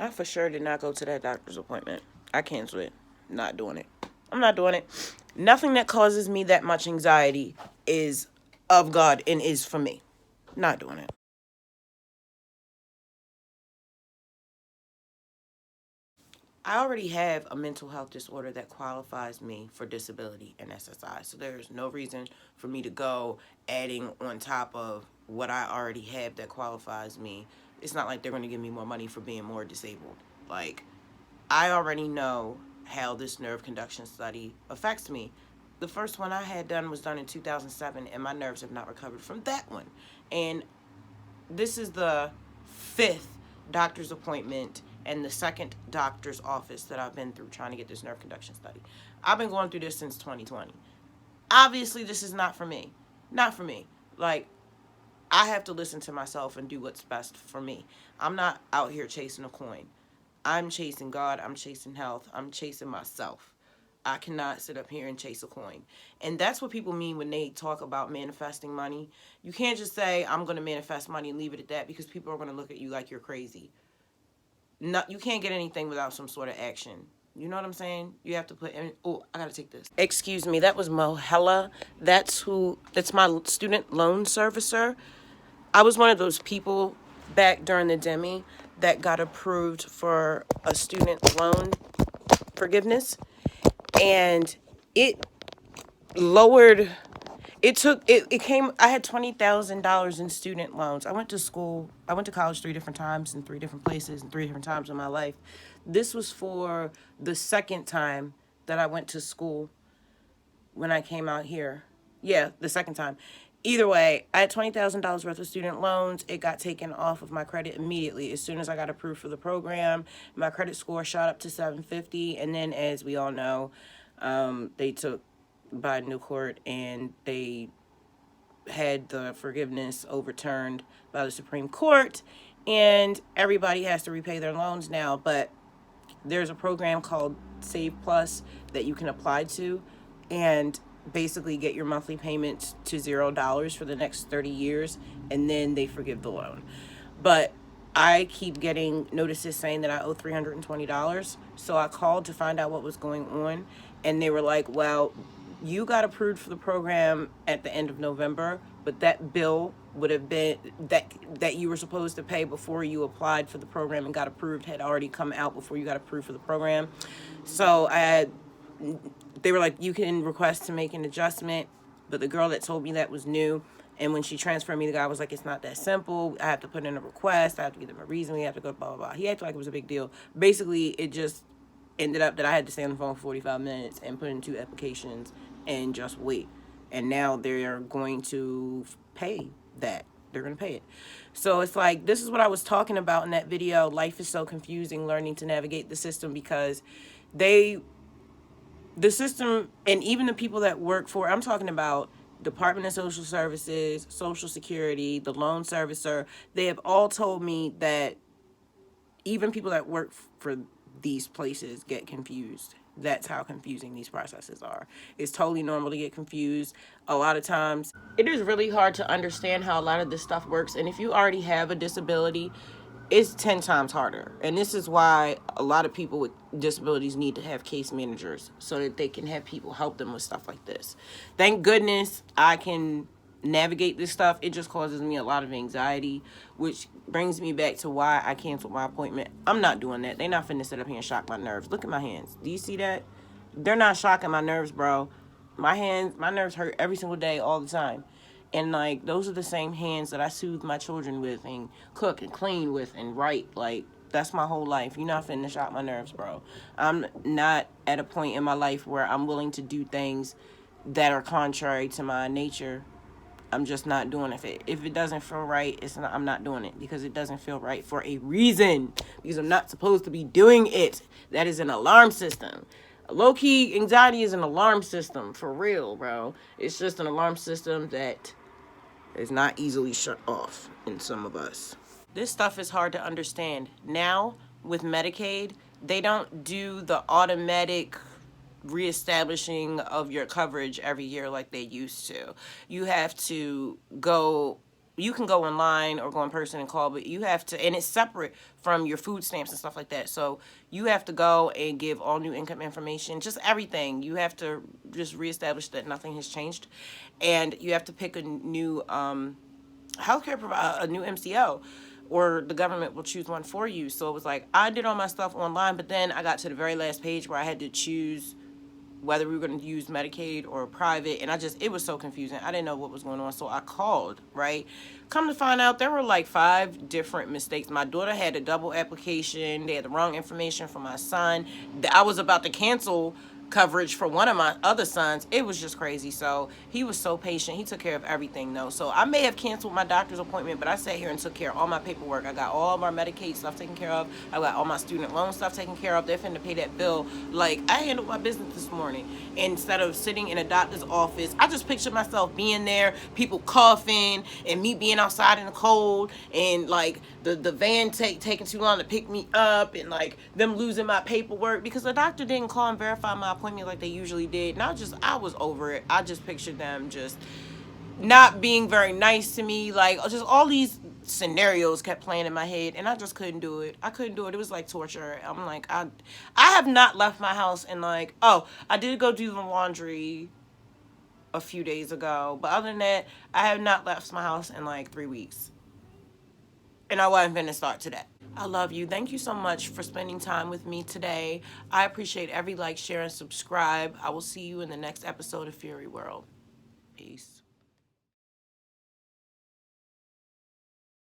I for sure did not go to that doctor's appointment. I canceled it. Not doing it. I'm not doing it. Nothing that causes me that much anxiety is of God and is for me. Not doing it. I already have a mental health disorder that qualifies me for disability and SSI. So there's no reason for me to go adding on top of what I already have that qualifies me. It's not like they're going to give me more money for being more disabled. Like, I already know how this nerve conduction study affects me. The first one I had done was done in 2007, and my nerves have not recovered from that one. And this is the fifth doctor's appointment and the second doctor's office that I've been through trying to get this nerve conduction study. I've been going through this since 2020. Obviously, this is not for me. Not for me. Like, I have to listen to myself and do what's best for me. I'm not out here chasing a coin. I'm chasing God. I'm chasing health. I'm chasing myself. I cannot sit up here and chase a coin. And that's what people mean when they talk about manifesting money. You can't just say, I'm going to manifest money and leave it at that, because people are going to look at you like you're crazy. You can't get anything without some sort of action. You know what I'm saying? You have to put in. Oh, I got to take this. Excuse me. That was Mohella. That's my student loan servicer. I was one of those people back during the demi that got approved for a student loan forgiveness. And it lowered, it came, I had $20,000 in student loans. I went to college 3 different times in 3 different places and 3 different times in my life. This was for the second time that I went to school when I came out here. Yeah, the second time. Either way, I had $20,000 worth of student loans. It got taken off of my credit immediately. As soon as I got approved for the program, my credit score shot up to 750. And then, as we all know, they took Biden to court and they had the forgiveness overturned by the Supreme Court. And everybody has to repay their loans now. But there's a program called Save Plus that you can apply to. And basically get your monthly payments to $0 for the next 30 years, and then they forgive the loan. But I keep getting notices saying that I owe $320, so I called to find out what was going on, and they were like, well, you got approved for the program at the end of November, but that bill would have been that you were supposed to pay before you applied for the program and got approved had already come out before you got approved for the program. So they were like, you can request to make an adjustment, but the girl that told me that was new, and when she transferred me, the guy was like, it's not that simple. I have to put in a request. I have to give them a reason. We have to go blah, blah, blah. He acted like it was a big deal. Basically, it just ended up that I had to stay on the phone for 45 minutes and put in 2 applications and just wait. And now they're going to pay that. They're going to pay it. So it's like, this is what I was talking about in that video. Life is so confusing, learning to navigate the system, because the system, and even the people that work for, I'm talking about Department of Social Services, Social Security, the loan servicer, they have all told me that even people that work for these places get confused. That's how confusing these processes are. It's totally normal to get confused. A lot of times, it is really hard to understand how a lot of this stuff works. And if you already have a disability, it's 10 times harder. And this is why a lot of people with disabilities need to have case managers so that they can have people help them with stuff like this. Thank goodness I can navigate this stuff. It just causes me a lot of anxiety, which brings me back to why I canceled my appointment. I'm not doing that. They're not finna sit up here and shock my nerves. Look at my hands. Do you see that? They're not shocking my nerves, bro. My nerves hurt every single day, all the time. And, like, those are the same hands that I soothe my children with and cook and clean with and write. Like, that's my whole life. You're not finna shock my nerves, bro. I'm not at a point in my life where I'm willing to do things that are contrary to my nature. I'm just not doing it. If it doesn't feel right, I'm not doing it, because it doesn't feel right for a reason. Because I'm not supposed to be doing it. That is an alarm system. Low-key, anxiety is an alarm system, for real, bro. It's just an alarm system that is not easily shut off in some of us. This stuff is hard to understand. Now, with Medicaid, they don't do the automatic reestablishing of your coverage every year like they used to. You have to go you can go online or go in person and call, but you have to, and it's separate from your food stamps and stuff like that. So you have to go and give all new income information, just everything. You have to just reestablish that nothing has changed, and you have to pick a new healthcare provider, a new MCO, or the government will choose one for you. So it was like I did all my stuff online, but then I got to the very last page where I had to choose whether we were going to use Medicaid or private, and it was so confusing. I didn't know what was going on, so I called, right? Come to find out, there were like 5 different mistakes. My daughter had a double application. They had the wrong information for my son. I was about to cancel coverage for one of my other sons. It was just crazy. So he was so patient. He took care of everything though. So I may have canceled my doctor's appointment, but I sat here and took care of all my paperwork. I got all of our Medicaid stuff taken care of. I got all my student loan stuff taken care of. They're finna pay that bill. Like, I handled my business this morning. Instead of sitting in a doctor's office, I just pictured myself being there, people coughing, and me being outside in the cold, and like the van taking too long to pick me up, and like them losing my paperwork because the doctor didn't call and verify my appointment like they usually did. And I was over it. I just pictured them just not being very nice to me. Like, just all these scenarios kept playing in my head, and I just couldn't do it. I couldn't do it. It was like torture. I'm like, I have not left my house in like, oh, I did go do the laundry a few days ago, but other than that, I have not left my house in like 3 weeks. And I wasn't finna start today. I love you. Thank you so much for spending time with me today. I appreciate every like, share, and subscribe. I will see you in the next episode of Fury World. Peace.